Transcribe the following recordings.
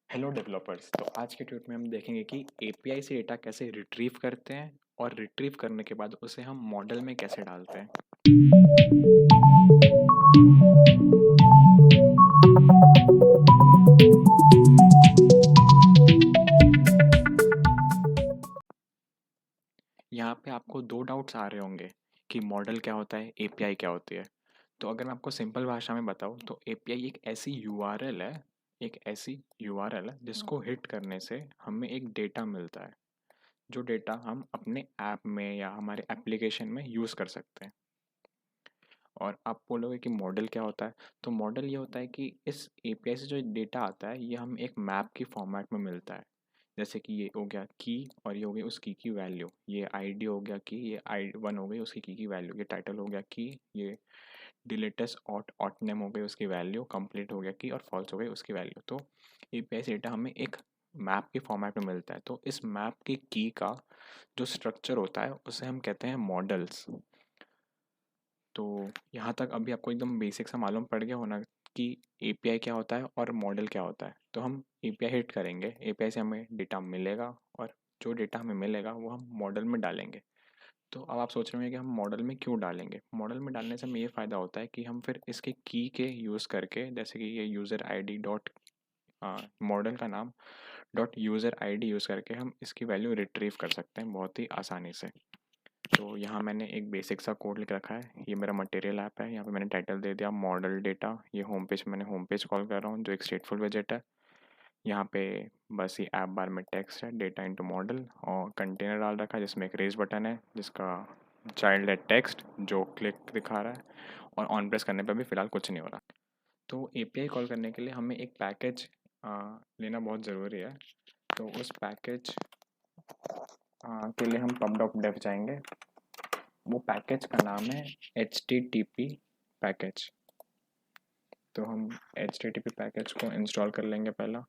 Hello developers. तो आज के ट्यूट में हम देखेंगे कि एपीआई से डेटा कैसे रिट्रीव करते हैं और रिट्रीव करने के बाद उसे हम मॉडल में कैसे डालते हैं। यहाँ पे आपको दो डाउट्स आ रहे होंगे कि मॉडल क्या होता है, एपीआई क्या होती है। तो अगर मैं आपको सिंपल भाषा में बताऊँ तो एपीआई एक ऐसी यूआरएल है जिसको हिट करने से हमें एक डेटा मिलता है, जो डेटा हम अपने ऐप में या हमारे एप्लीकेशन में यूज़ कर सकते हैं। और आप बोलोगे कि मॉडल क्या होता है, तो मॉडल ये होता है कि इस एपीआई से जो डेटा आता है ये हमें एक मैप की फॉर्मेट में मिलता है। जैसे कि ये हो गया की और ये हो गई उस की वैल्यू, ये आईडी हो गया की, ये आई वन हो गई उसकी की वैल्यू, ये टाइटल हो गया की, ये डिलीटस ऑट नेम हो गई उसकी वैल्यू, कंप्लीट हो गया की और फॉल्स हो गई उसकी वैल्यू। तो एपीआई से डेटा हमें एक मैप की फॉर्मेट में मिलता है। तो इस मैप की का जो स्ट्रक्चर होता है उसे हम कहते हैं मॉडल्स। तो यहाँ तक अभी आपको एकदम बेसिक सा मालूम पड़ गया होना कि एपीआई क्या होता है और मॉडल क्या होता है। तो हम एपीआई हिट करेंगे, एपीआई से हमें डेटा मिलेगा और जो डेटा हमें मिलेगा वो हम मॉडल में डालेंगे। तो अब आप सोच रहे होंगे कि हम मॉडल में क्यों डालेंगे। मॉडल में डालने से हमें ये फ़ायदा होता है कि हम फिर इसके की के यूज़ करके, जैसे कि ये यूज़र आईडी डॉट मॉडल का नाम डॉट यूज़र आईडी यूज़ करके हम इसकी वैल्यू रिट्रीव कर सकते हैं बहुत ही आसानी से। तो यहाँ मैंने एक बेसिक सा कोड लिख रखा है। ये मेरा मटेरियल ऐप है। यहाँ पे मैंने टाइटल दे दिया मॉडल डेटा। ये होम पेज, मैंने होम पेज कॉल कर रहा हूँ जो एक स्टेटफुल विजेट है। यहाँ पे बस ये ऐप बार में टेक्स्ट है, डेटा इनटू मॉडल, और कंटेनर डाल रखा है जिसमें एक रेज बटन है जिसका चाइल्ड है टेक्स्ट जो क्लिक दिखा रहा है, और ऑन प्रेस करने पर भी फ़िलहाल कुछ नहीं हो रहा। तो एपीआई कॉल करने के लिए हमें एक पैकेज लेना बहुत ज़रूरी है। तो उस पैकेज के लिए हम pub.dev जाएंगे। वो पैकेज का नाम है HTTP पैकेज। तो हम HTTP पैकेज को इंस्टॉल कर लेंगे पहला।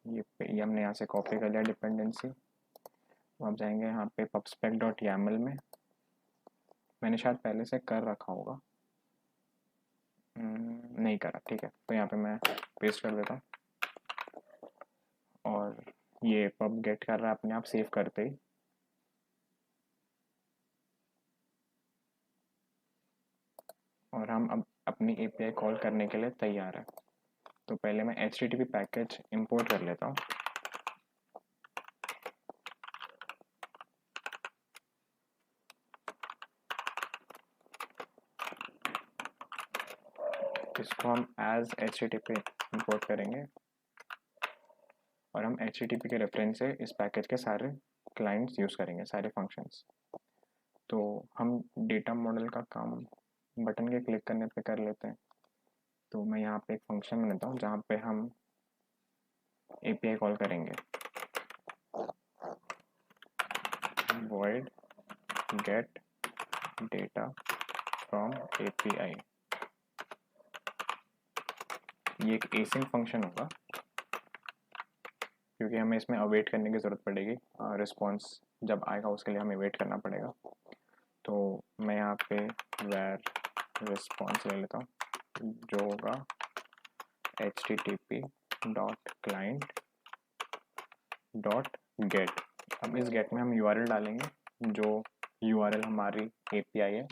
ये हमने यहाँ से कॉपी कर लिया डिपेंडेंसी। अब जाएंगे यहाँ पे pubspec.yaml में। मैंने शायद पहले से कर रखा होगा, नहीं करा, ठीक है। तो यहाँ पे मैं पेस्ट कर देता हूँ और ये pub गेट कर रहा है अपने आप सेव करते ही। और हम अब अपनी एपीआई कॉल करने के लिए तैयार है। तो पहले मैं HTTP पैकेज इंपोर्ट कर लेता हूँ। इसको हम एज HTTP इंपोर्ट करेंगे और हम HTTP के रेफरेंस से इस पैकेज के सारे क्लाइंट्स यूज़ करेंगे, सारे फंक्शंस। तो हम डेटा मॉडल का काम बटन के क्लिक करने पे कर लेते हैं। तो मैं यहाँ पे एक फंक्शन बनाता हूँ जहाँ पे हम एपीआई कॉल करेंगे, void get data from API। ये एक एसिंक फंक्शन होगा क्योंकि हमें इसमें अवेट करने की ज़रूरत पड़ेगी, रिस्पॉन्स जब आएगा उसके लिए हमें वेट करना पड़ेगा। तो मैं यहाँ पे where रिस्पॉन्स ले लेता हूँ जो होगा HTTP dot client dot gate. अब इस गेट में हम यूआरएल डालेंगे, जो यूआरएल हमारी एपीआई है।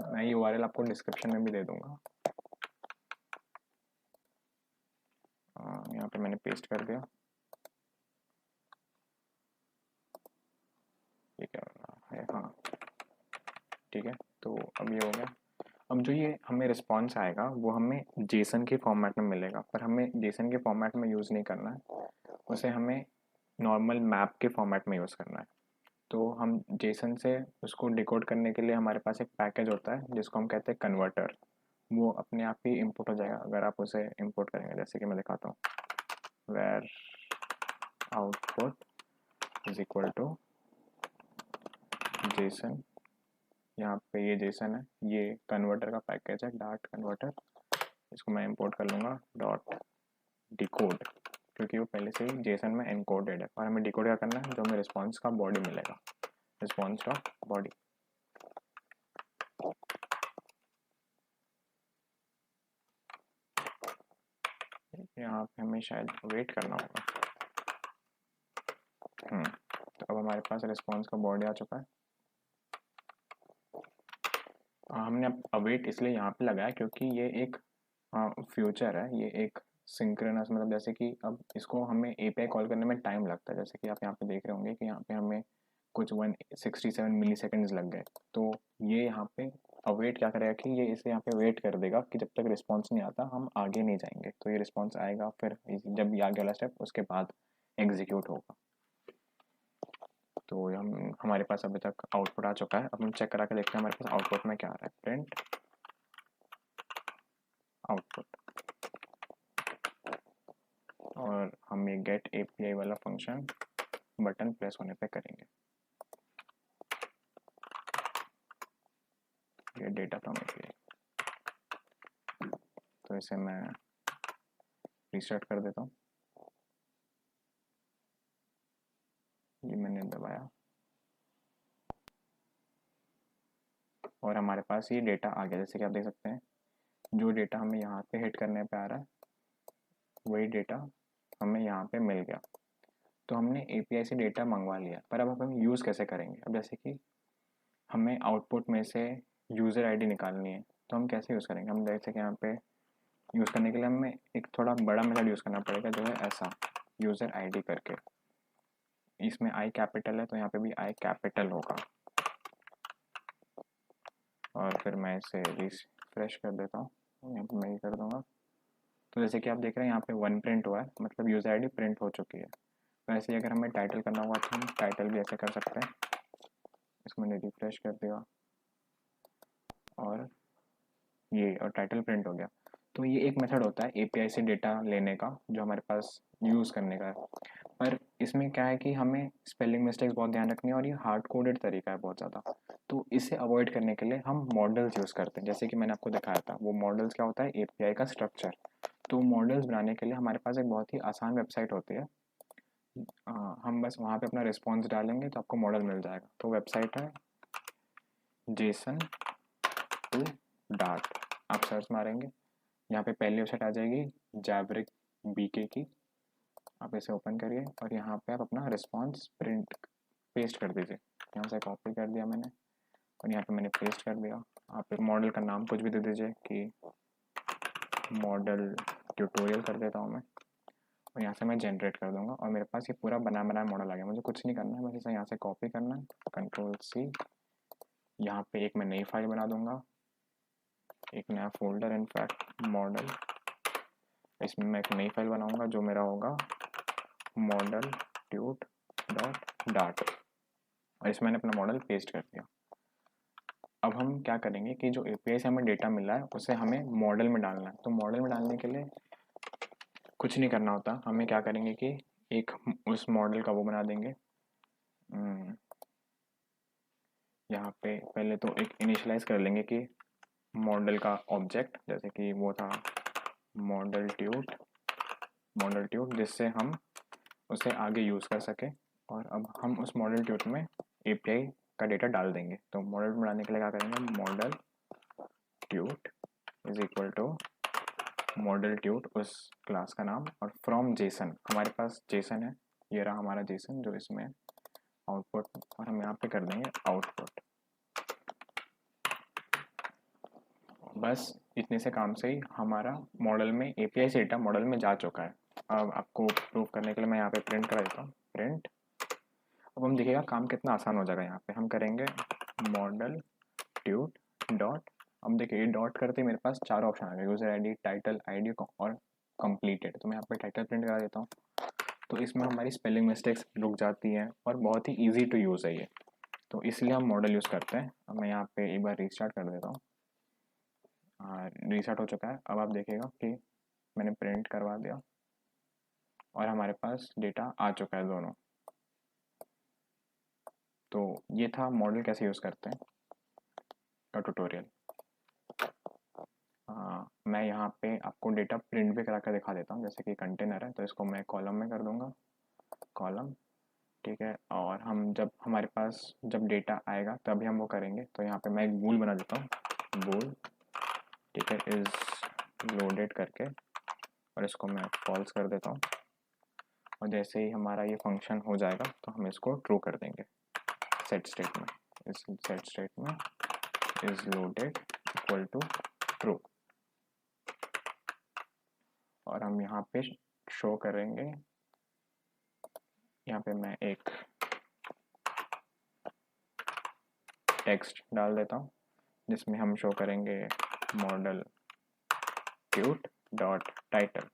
मैं यूआरएल आपको डिस्क्रिप्शन में भी दे दूंगा। यहाँ पे मैंने पेस्ट कर दिया। ये क्या है, हाँ ठीक है। तो अब ये हो गया। अब जो ये हमें रिस्पॉन्स आएगा वो हमें जेसन के फॉर्मेट में मिलेगा, पर हमें जेसन के फॉर्मेट में यूज़ नहीं करना है, उसे हमें नॉर्मल मैप के फॉर्मेट में यूज़ करना है। तो हम जेसन से उसको डिकोड करने के लिए हमारे पास एक पैकेज होता है जिसको हम कहते हैं कन्वर्टर। वो अपने आप ही इंपोर्ट हो जाएगा अगर आप उसे इंपोर्ट करेंगे। जैसे कि मैं दिखाता हूँ, where output is equal to JSON. यहाँ पे ये जेसन है, ये कन्वर्टर का पैकेज है, डार्ट कन्वर्टर। इसको मैं इंपोर्ट कर लूँगा डॉट डिकोड, क्योंकि वो पहले से ही जेसन में एनकोडेड है। और हमें डिकोड क्या करना है, जो हमें रिस्पॉन्स का बॉडी मिलेगा, रिस्पॉन्स का बॉडी। यहाँ पे हमें शायद वेट करना होगा। तो अब हमारे पास रिस्पॉन्स का बॉडी आ चुका है। हमने अब अवेट इसलिए यहाँ पे लगाया क्योंकि ये एक फ्यूचर है, ये एक सिंक्रोनस, मतलब जैसे कि अब इसको हमें एपीआई कॉल करने में टाइम लगता है, जैसे कि आप यहाँ पे देख रहे होंगे कि यहाँ पे हमें कुछ 167 मिली सेकेंड्स लग गए। तो ये यहाँ पे अवेट क्या करेगा कि ये इसे यहाँ पे वेट कर देगा कि जब तक रिस्पॉन्स नहीं आता हम आगे नहीं जाएंगे। तो ये रिस्पॉन्स आएगा, फिर जब ये आगे वाला स्टेप उसके बाद एग्जीक्यूट होगा। तो हमारे पास अभी तक आउटपुट आ चुका है। अब हम चेक करा के देखते हैं हमारे पास आउटपुट में क्या आ रहा है। प्रिंट आउटपुट, और हम ये गेट एपीआई वाला फंक्शन बटन प्रेस होने पे करेंगे। ये डेटा फ्रॉम एपीआई, तो इसे मैं रीस्टार्ट कर देता हूँ। ये मैंने दबाया और हमारे पास ये डेटा आ गया। जैसे कि आप देख सकते हैं जो डेटा हमें यहाँ पे हिट करने पे आ रहा है वही डेटा हमें यहाँ पे मिल गया। तो हमने एपीआई से डेटा मंगवा लिया, पर अब हम यूज़ कैसे करेंगे। अब जैसे कि हमें आउटपुट में से यूज़र आईडी निकालनी है, तो हम कैसे यूज़ करेंगे। हम जैसे कि यहाँ पे यूज़ करने के लिए हमें एक थोड़ा बड़ा मेथड यूज़ करना पड़ेगा, जो है ऐसा यूज़र आईडी करके। इसमें आई कैपिटल है तो यहाँ पे भी आई कैपिटल होगा, और फिर मैं इसे रिफ्रेश कर देता हूँ। यहाँ पे मैं ये कर दूँगा। तो जैसे कि आप देख रहे हैं यहाँ पे 1 प्रिंट हुआ है, मतलब यूज़र आईडी प्रिंट हो चुकी है। वैसे ही अगर हमें टाइटल करना होगा तो हम टाइटल भी ऐसे कर सकते हैं। इसको मैंने रिफ्रेश कर दिया और ये और टाइटल प्रिंट हो गया। तो ये एक मेथड होता है एपीआई से डेटा लेने का जो हमारे पास यूज़ करने का है। पर इसमें क्या है कि हमें स्पेलिंग मिस्टेक्स बहुत ध्यान रखनी है और ये हार्ड कोडेड तरीका है बहुत ज़्यादा। तो इसे अवॉइड करने के लिए हम मॉडल्स यूज़ करते हैं। जैसे कि मैंने आपको दिखाया था, वो मॉडल्स क्या होता है, एपीआई का स्ट्रक्चर। तो मॉडल्स बनाने के लिए हमारे पास एक बहुत ही आसान वेबसाइट होती है। हम बस वहाँ पे अपना रिस्पॉन्स डालेंगे तो आपको मॉडल मिल जाएगा। तो वेबसाइट है जेसन टू डार्ट। आप सर्च मारेंगे, यहाँ पे पहली वेबसाइट आ जाएगी जैवरिक बीके की। आप इसे ओपन करिए और यहाँ पे आप अपना रिस्पॉन्स प्रिंट पेस्ट कर दीजिए। यहाँ से कॉपी कर दिया मैंने और यहाँ पे मैंने पेस्ट कर दिया। आप एक मॉडल का नाम कुछ भी दे दीजिए कि मॉडल ट्यूटोरियल कर देता हूँ मैं, और यहाँ से मैं जनरेट कर दूँगा और मेरे पास ये पूरा बना बनाया मॉडल आ गया। मुझे कुछ नहीं करना है, बस इसे यहाँ से कॉपी करना है, Ctrl+C। यहाँ पे एक मैं नई फाइल बना दूँगा, एक नया फोल्डर, इनफैक्ट मॉडल। इसमें मैं एक नई फाइल बनाऊँगा जो मेरा होगा मॉडल ट्यूट डॉट डाट, और इसमें मैंने अपना मॉडल पेस्ट कर दिया। अब हम क्या करेंगे कि जो एपीआई से हमें डेटा मिला है उसे हमें मॉडल में डालना है। तो मॉडल में डालने के लिए कुछ नहीं करना होता, हमें क्या करेंगे कि एक उस मॉडल का वो बना देंगे। यहाँ पे पहले तो एक इनिशियलाइज कर लेंगे कि मॉडल का ऑब्जेक्ट, जैसे कि वो था मॉडल ट्यूट, जिससे हम उसे आगे यूज़ कर सके। और अब हम उस मॉडल ट्यूट में एपीआई का डेटा डाल देंगे। तो मॉडल में डालने के लिए क्या करेंगे, model tute is equal to model tute उस क्लास का नाम, और फ्रॉम जेसन, हमारे पास जेसन है, ये रहा हमारा जेसन जो इसमें आउटपुट, और हम यहाँ पे कर देंगे आउटपुट। बस इतने से काम से ही हमारा मॉडल में एपीआई से डेटा मॉडल में जा चुका है। अब आपको प्रूव करने के लिए मैं यहाँ पे प्रिंट करा देता हूँ, प्रिंट। अब हम देखिएगा काम कितना आसान हो जाएगा। यहाँ पे हम करेंगे मॉडल ट्यूट डॉट, अब देखिए ये डॉट करते मेरे पास 4 ऑप्शन आ गए, यूज़र आईडी, टाइटल, आईडी और कंप्लीटेड। तो मैं यहाँ पे टाइटल प्रिंट करा देता हूँ। तो इसमें हमारी स्पेलिंग मिस्टेक्स रुक जाती हैं और बहुत ही ईजी टू यूज़ है ये, तो इसलिए हम मॉडल यूज़ करते हैं। अब मैं यहाँ पे एक बार रीस्टार्ट कर देता हूँ। रीसेट हो चुका है। अब आप देखिएगा कि मैंने प्रिंट करवा दिया और हमारे पास डेटा आ चुका है दोनों। तो ये था मॉडल कैसे यूज़ करते हैं का ट्यूटोरियल। मैं यहाँ पे आपको डेटा प्रिंट भी करा कर दिखा देता हूँ। जैसे कि कंटेनर है तो इसको मैं कॉलम में कर दूँगा, कॉलम, ठीक है। और हम जब हमारे पास जब डेटा आएगा तभी हम वो करेंगे। तो यहाँ पे मैं एक बूल बना देता हूँ, बूल, ठीक है, इज़ लोडेड करके। और इसको मैं फॉल्स कर देता हूँ। और जैसे ही हमारा ये फंक्शन हो जाएगा तो हम इसको ट्रू कर देंगे सेट स्टेट में। इस सेट स्टेट में is loaded equal to true. और हम यहाँ पे शो करेंगे, यहाँ पे मैं एक टेक्स्ट डाल देता हूँ जिसमें हम शो करेंगे मॉडल ट्यूट डॉट टाइटल।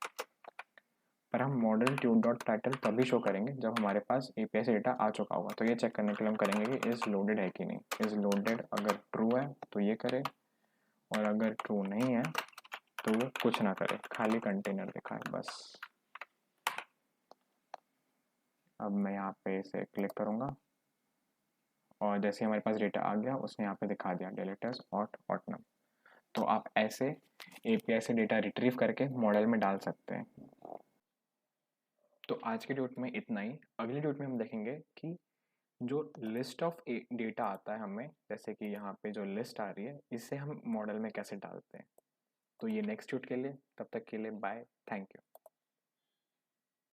पर हम मॉडल ट्यूट डॉट टाइटल तभी शो करेंगे जब हमारे पास एपीआई से डेटा आ चुका होगा। तो ये चेक करने के लिए हम करेंगे कि इज लोडेड है कि नहीं। इज लोडेड अगर ट्रू है तो ये करे, और अगर ट्रू नहीं है तो वो कुछ ना करे, खाली कंटेनर दिखाए बस। अब मैं यहाँ पे इसे क्लिक करूँगा और जैसे हमारे पास डेटा आ गया उसने यहाँ पे दिखा दिया डिलीटर्स ऑट नम। तो आप ऐसे एपीआई से डेटा रिट्रीव करके मॉडल में डाल सकते हैं। तो आज के ट्यूट में इतना ही। अगले ट्यूट में हम देखेंगे कि जो लिस्ट ऑफ डेटा आता है हमें, जैसे कि यहाँ पे जो लिस्ट आ रही है, इसे हम मॉडल में कैसे डालते हैं। तो ये नेक्स्ट ट्यूट के लिए, तब तक के लिए बाय, थैंक यू।